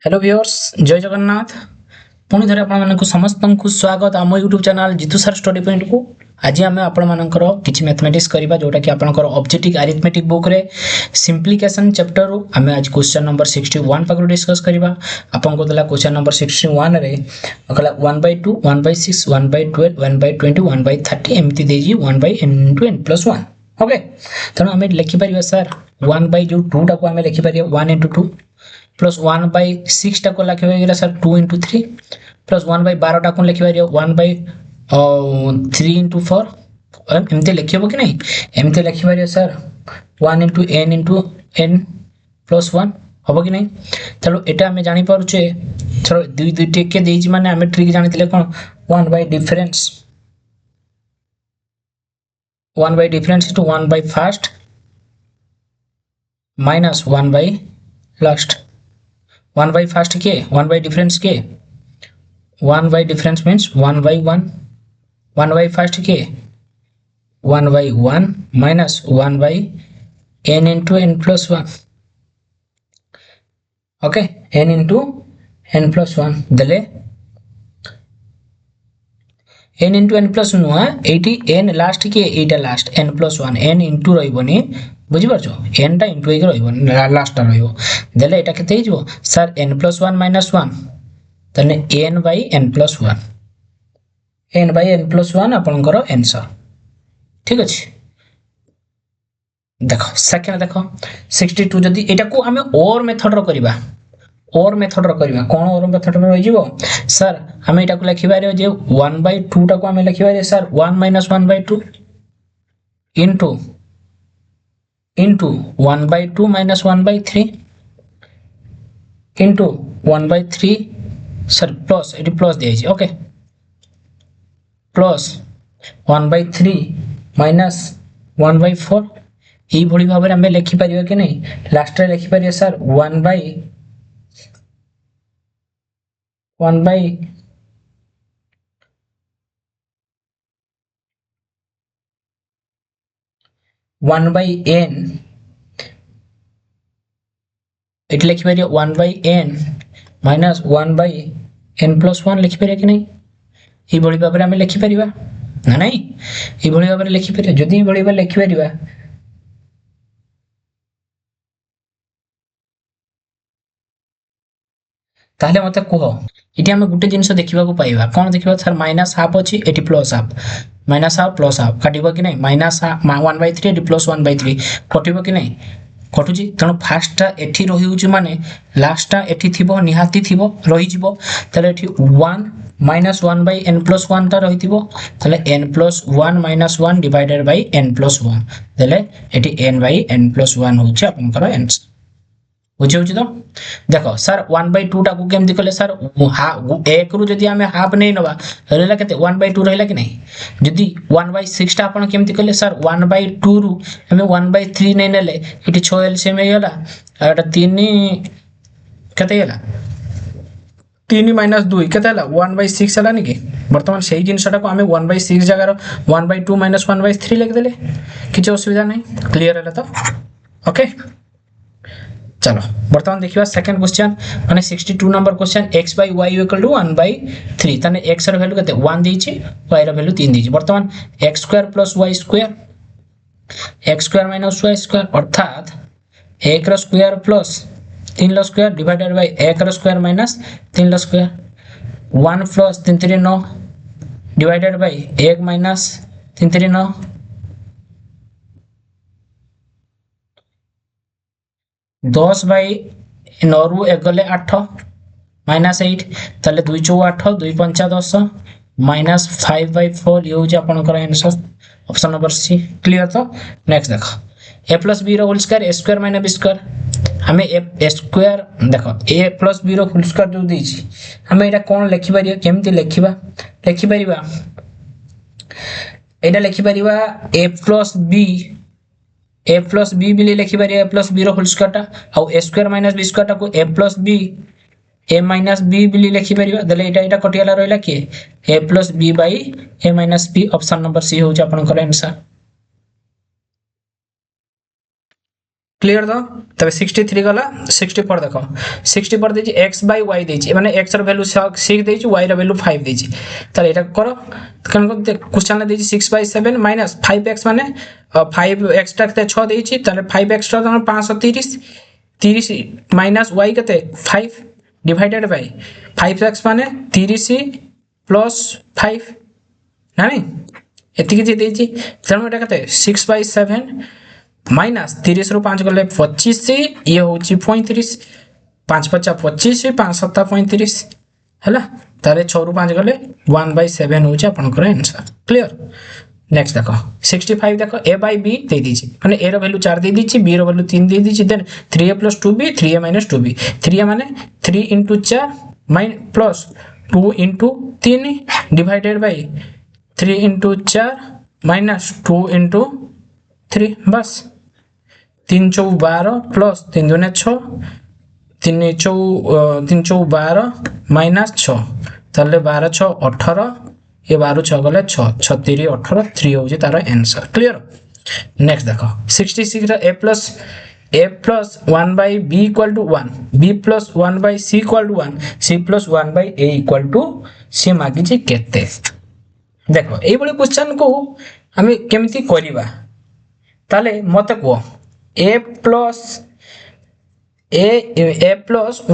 Hello viewers, जय जगन्नाथ। पुणी थे आपण समस्त को स्वागत आम YouTube channel Jeetu sir study point को। आज आम आपंकर किसी मैथमेटिक्स करवा जोटा कि आपंकर ऑब्जेक्टिव अरिथमेटिक बुक रे सिंप्लिकेशन चैप्टर रू आम आज क्वेश्चन नंबर 61 पाखु डिस्कस करवा। आपको देला क्वेश्चन नंबर 61 रे कहला 1/2 1/6 1/12 1/20 1/30 एमती देजी 1/n into n plus 1। Okay, तेणु आम लिखिपर सर 1/2 टाक आम लिखिपर 1 into 2 प्लस 1/6 टाक लिखिपर सर 2 into 3 प्लस 1/12 टाक लिखिपर 1/3 into 4 एमती लिखिब कि नहीं। एमती लिखिपर सर 1 into n plus 1 हम कि नहीं। चलो एटा आम जानी पारुचे। चलो दुई दुई टेके देइछि माने आम trick जानिथिले cone 1 by difference to 1 by first minus 1 by last। 1 by first के 1 by difference के 1 by difference means 1 by 1। 1 by first के 1 by 1 minus 1 by n into n plus 1। Okay, n into n plus 1 देले n into n plus नुआ eighty n last के एटा last n plus 1 n into रहिबनी बुझि परछो। n टा into एक रहिबनी last टा रहिबो देले एटा केते हिजो सर n plus 1 minus 1 तने n by n plus 1 n by n plus 1 आपनकर आंसर। ठीक अछि, देखो सेकंड देखो 62 जदी एटा को हमें और मेथड रो करबा। और मेथड रो करबा कोन और मेथड रो रहि जिवो सर हमें एटा को लिखिबा रे जे 1/2 टा को हमें लिखिबा रे sir 1 minus 1/2 into 1/2 minus 1/3 into 1/3 sir plus एटी प्लस दे छै। ओके, प्लस 1/3 minus 1/4 ई भली भाबे हम लिखि परियो कि नहीं। लास्ट रे लिखि परियो सर 1 by 1 by n एट लिखि परियो 1 by n minus 1 by n plus 1 लिखि परियो कि नहीं। ई भली भाबे हम लिखि परिबा ना नहीं। ई भली भाबे लिखि परियो जदी ई भली भाबे लिखि परिबा ताहले मते कहो इटी हम गुटे जिंस देखिबा को पाइबा कोन देखिबा सर माइनस हाफ अछि एटी plus half minus half plus half काटिबो कि नहीं। माइनस 1/3 एटी प्लस 1/3 कटिबो कि नहीं कटुची। तेणु फास्ट एठी रही माने लास्ट एठी थिबो निहाती थिबो रही जिवो तले एठी 1 minus 1 by n plus 1 ता रही थिबो तले n plus 1 minus 1 divided by n plus 1 तले एठी n by n plus 1 होछि आपनकर आंसर। बुझियो तो देखो सर 1/2 टा को केमति कले सर एक रु जदी हमें हाफ नै नबा रहला केते 1/2 रहला कि नहीं। जदी 1/6 टा आपण केमति कले सर 1/2 रु हमें 1/3 नै नेले एटी 6 एलसीएम हेला एटा 3 केते हेला 3 minus 2 केते हेला 1/6 हेला नि कि वर्तमान सेही जिंसटा को हमें 1/6 जगह 1/2 minus 1/3 लिख देले किछ असुविधा नै। क्लियर हैला तो ओके। चलो वर्तमान देखिबा सेकंड क्वेश्चन माने 62 number question x by y equal to 1/3 तने x रो वैल्यू केते 1 देछि y रो वैल्यू 3 देछि। वर्तमान x square plus y square x square minus y square अर्थात 1 रो स्क्वायर प्लस 3 रो स्क्वायर डिवाइडेड बाय 1 रो स्क्वायर माइनस 3 रो square 1 plus 3 3 9 divided by 1 minus 3 3 9 10 by 9 रु 1 गले 8 माइनस 8 तले 2 4 8 2 5 10 माइनस 5 by 4 ये होजे आपनकर answer option number C. Clear तो नेक्स्ट देखो a plus b रो whole square a square minus b square हमें a स्क्वायर देखो a plus b रो होल स्क्वायर जो देछि हमें एटा कोन लिखि परियो केमति लिखिबा एटा लिखि परिबा a plus b बिली लिखि परिया a plus b रो होल स्क्वायर टा आ a square minus b square टा को a plus b a minus b बिली लिखि परिबा दले एटा कटियाला रहला के a plus b by a minus b option number C हो जे आपनकर आंसर। क्लियर तो तबे 63 गला 64 देखो 64 देछि x बाय y देछि माने x र वैल्यू 6 देछि y र वैल्यू 5 देछि ताले एटा करो कन को क्वेश्चन देछि 6 बाय 7 माइनस 5x माने 5x टा कते 6 देछि ताले 5x टा 530 30 माइनस y कते 5 डिवाइडेड बाय 5x माने 30 प्लस 5 नानी एतिकी जे देछि तेनु एटा कते 6 बाय 7 माइनस 30 रु 5 गले 25 ये होची 35 5 50 25 5 7 35 हैला तारे 6 रु 5 गले 1/7 होची आपनकर आंसर क्लियर नेक्स्ट देखो 65 देखो a by b दे दीची माने a रो वैल्यू 4 दे दीची b रो वैल्यू 3 दे दीची then 3a + 2b 3a - 2b 3a माने 3 * 4 mine plus 2 * 3 divided by 3 * 4 minus 2 * 3 बस 3 चौ 12 प्लस 3 दूने 6 3 चौ 12 माइनस 6 ताले 12 6 18 ये 12 6 गले 6 6 3 18 3 होची तार आंसर क्लियर नेक्स्ट देखो 66 रा a plus 1 by b equal to 1 b plus 1 by c equal to 1 c plus 1 by a equal to c मागी जे केते देखो एई बळे क्वेश्चन को हमें केमिति करिबा ताले मते को a plus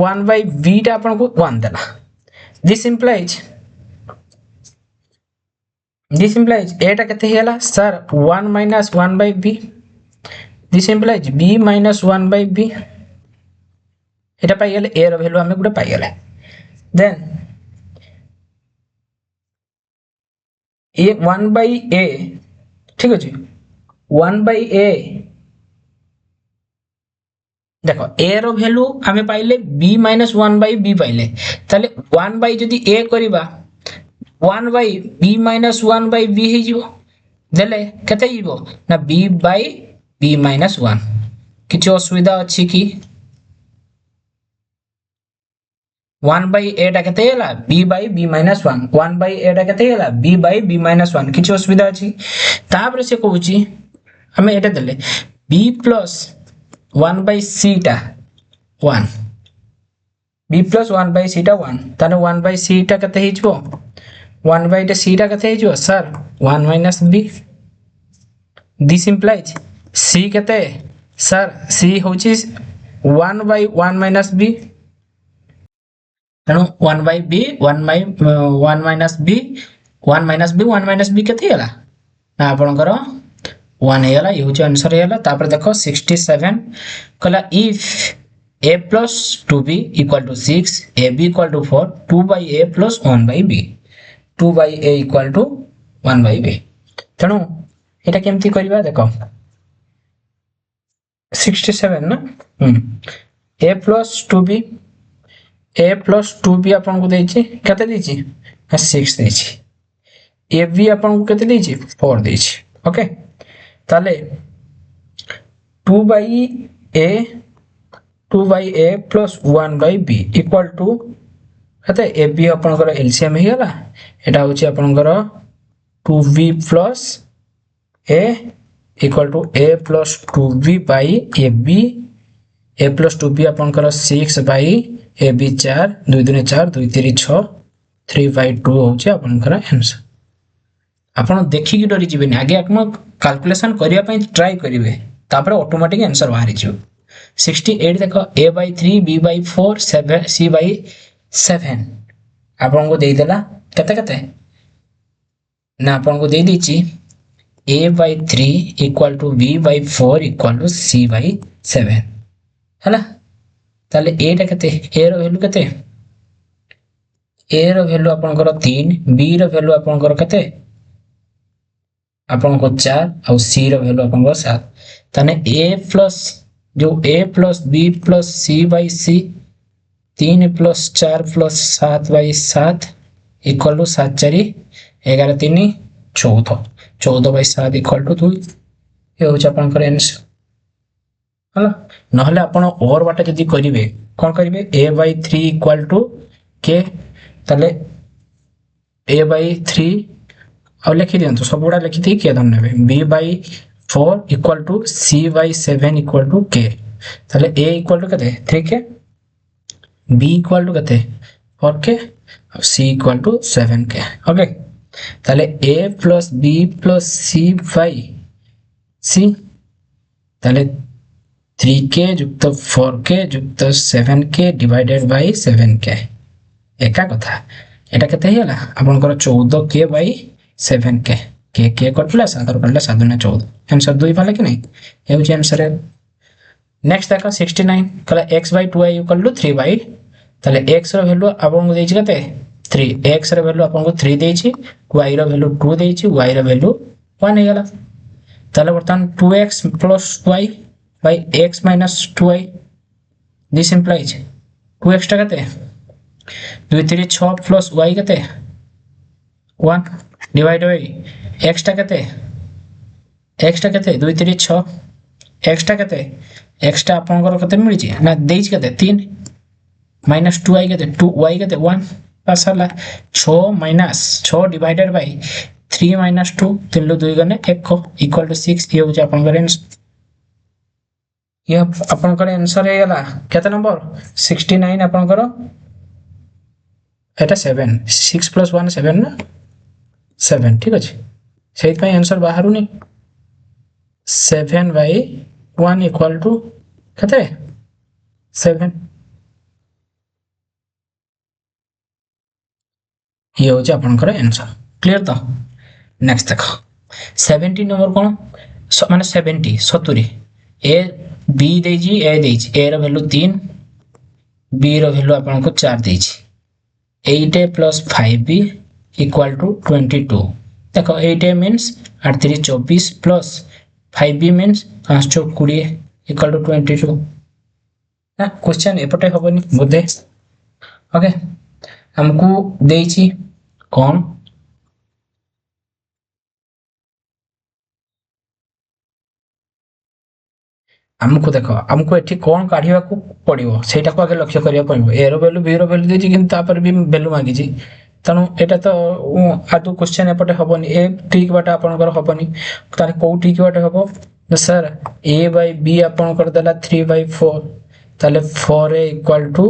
1 by b टा अपन को 1 देला this implies a टा केते हेला sir 1 minus 1 by b this implies b minus 1 by b एटा पाई गेले a रो वैल्यू हमें गुडे पाई गेले देन a 1 by a ठीक अछि 1 by a देखो a रो वैल्यू हमें पाइले b minus 1 by b पाइले ताले 1 by जदी a करिबा 1 by b minus 1 by b हे जिवो देले केते जिवो ना b by b minus 1 किछ असुविधा अछि कि 1 by a टा केते हैला b by b minus 1 1 by a टा केते हैला b by b minus 1 किछ असुविधा अछि तापर से कहूची हमें एटा देले b plus 1 by c टा 1 b plus 1 by c टा 1 ताने 1 by c टा केते हिजबो 1 by c टा केते हिजबो sir 1 minus b this implies c केते सर c होची 1 by 1 minus b तनो 1 by b 1 by 1 minus b 1 minus b 1 minus b केते हैला ना आपनकर 1 हेला ये होची आंसर हेला तापर देखो 67 कला if a plus 2b equal to 6 ab equal to 4 2 by a plus 1 by b 2 by a equal to 1 by b तनो एटा केमती करबा देखो 67 ना a plus 2b अपन को देछि कते देछि 6 देछि ab अपन को कते देछि 4 देछि ओके ताले 2 by a plus 1 by b equal to कते ab अपन को एलसीएम हेला एटा होछि अपन को 2b plus a equal to a plus 2b by ab a plus 2b अपन को 6 by ab 4 2 2 4 2 3 6 3 by 2 होछि अपन को आंसर आपण देखि कि डरी जिबे आगे आपण कैलकुलेशन करिया पई ट्राई करिवे तापर ऑटोमेटिक आंसर बाहरी जिवो 68 देखो a by 3 b by 4 7 c by 7 आपण को दे देला कते कते ना आपण को दे दीची a by 3 equal to b by 4 equal to c by 7 हला ताले a टा कते a रो वैल्यू कते a रो वैल्यू आपण को 3 b रो वैल्यू आपण को कते अपन को 4 और c रो वैल्यू अपन को 7 तने a प्लस जो a plus b plus c by c 3 plus 4 plus 7 by 7 equal to 7 4 11 3 14 14 by 7 equal to 2 ये हो अपन को आंसर हला नहले अपन और बाटा जदी करिवे कोन करिवे a by 3 equal to k तले a by 3 और लिखि दियंतु सब गुडा लिखि थी के दन नेबे b by 4 equal to c by 7 equal to k ताले a इक्वल टू कते 3k b इक्वल टू कते 4k और c equal to 7k okay ताले a plus b plus c by c ताले 3k जुक्त 4k जुक्त 7k divided by 7k एका कथा एटा केते हिला आपनकर 14k बाई 7k के के कटला 7 कटला 7 ने 14 आंसर 2 पाले कि नहीं हे होची आंसर है नेक्स्ट देखो 69 कला x by 2y equal to 3 by ताले x रो वैल्यू आपन को देछि कते 3 x रो वैल्यू आपन को 3 देछि y रो वैल्यू 2 देछि y रो वैल्यू 1 हे गला ताले बर्तन 2x plus y by x minus 2y this implies 2x टा कते 2 3 6 plus y कते 1 डिवाइड बाय x टा कते 2 3 6 x टा कते x टा आपनकर कते मिलि छी ना देइछ कते 3 minus 2y कते 2y कते 1 पास हला 6 minus 6 डिवाइडेड बाय 3 minus 2 3 लो 2 गने 1 इक्वल टू 6 ये होची आपनकर आंसर ये आपनकर आंसर हे गला केते नंबर 69 आपनकर एटा 7 6 plus 1 7 ना 7 ठीक अछि सेहि पय आंसर बाहरु नि 7 बाई 1 इक्वल टू कते 7 ये होची आपनकर आंसर क्लियर तो नेक्स्ट देखो 70 नंबर कोन माने 70 70 ए बी देजी ए देजी ए रो वैल्यू 3 बी रो वैल्यू आपन को 4 देजी 8a plus 5b equal to 22 देखो 8a means 8 3 24 plus 5b means 5 4 20 equal to 22 ना क्वेश्चन एपटे होबनी बोधे ओके हमको देइछि कोन हमको देखो हमको एठी कोन काढिबा को पड़िबो सेटा को आगे लक्ष्य करिया पड़िबो ए रो वैल्यू बी रो वैल्यू देछि किंतु तापर भी वैल्यू मांगी छी तनु एटा तो आदु क्वेश्चन एपटे होबनी ए ठीक बाटा आपनकर होबनी तारे को ठीक बाटा होबो सर a by b आपनकर देला 3 by 4 ताले 4a equal to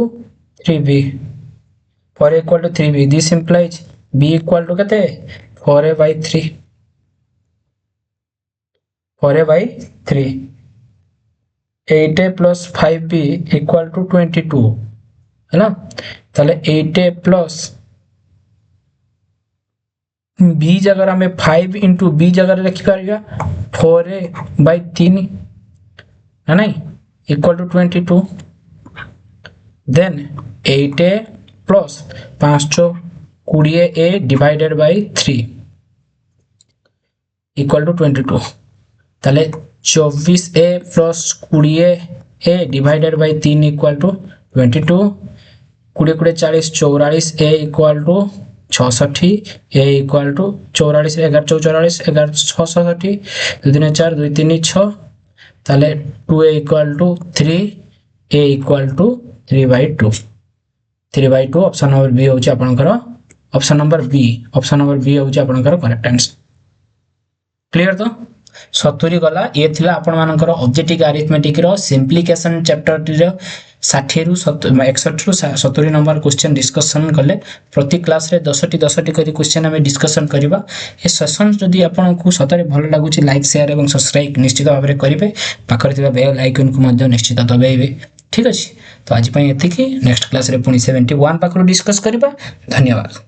3b 4a equal to 3b this implies b equal to कते 4a by 3 4a by 3 8a plus 5b equal to 22 है ना ताले 8a plus b जगह हमें 5 into b जगह लिखि पारिया 4a by 3 है नहीं equal to 22 then 8a plus 5 20a divided by 3 equal to 22 ताले 24a plus 20a divided by 3 equal to 22 20 40 44a equal to 66 a equal to 44 11 44 11 66 2 3 4 2 3 6 ताले 2a equal to 3 a equal to 3 by 2 3 by 2 option number B होची आपनकर option number B होची आपनकर correct answer clear तो 70 गला ये थिला आपण मानकर ऑब्जेक्टिव अरिथमेटिक रो सिंप्लिकेशन चैप्टर रो 60 रु 61 रु 70 नंबर क्वेश्चन डिस्कशन करले प्रति क्लास रे 10टी करी क्वेश्चन हमें डिस्कशन करबा ए सेशन जदी आपण को सतरे भलो लागु छी लाइक शेयर एवं सब्सक्राइब निश्चित भाबरे करिवे पाखर थिबा बेल आइकन को मध्य निश्चित दबाइबे ठीक अछि तो आज पय एतिकी नेक्स्ट क्लास रे पुनी 71 पाखर डिस्कस करबा धन्यवाद।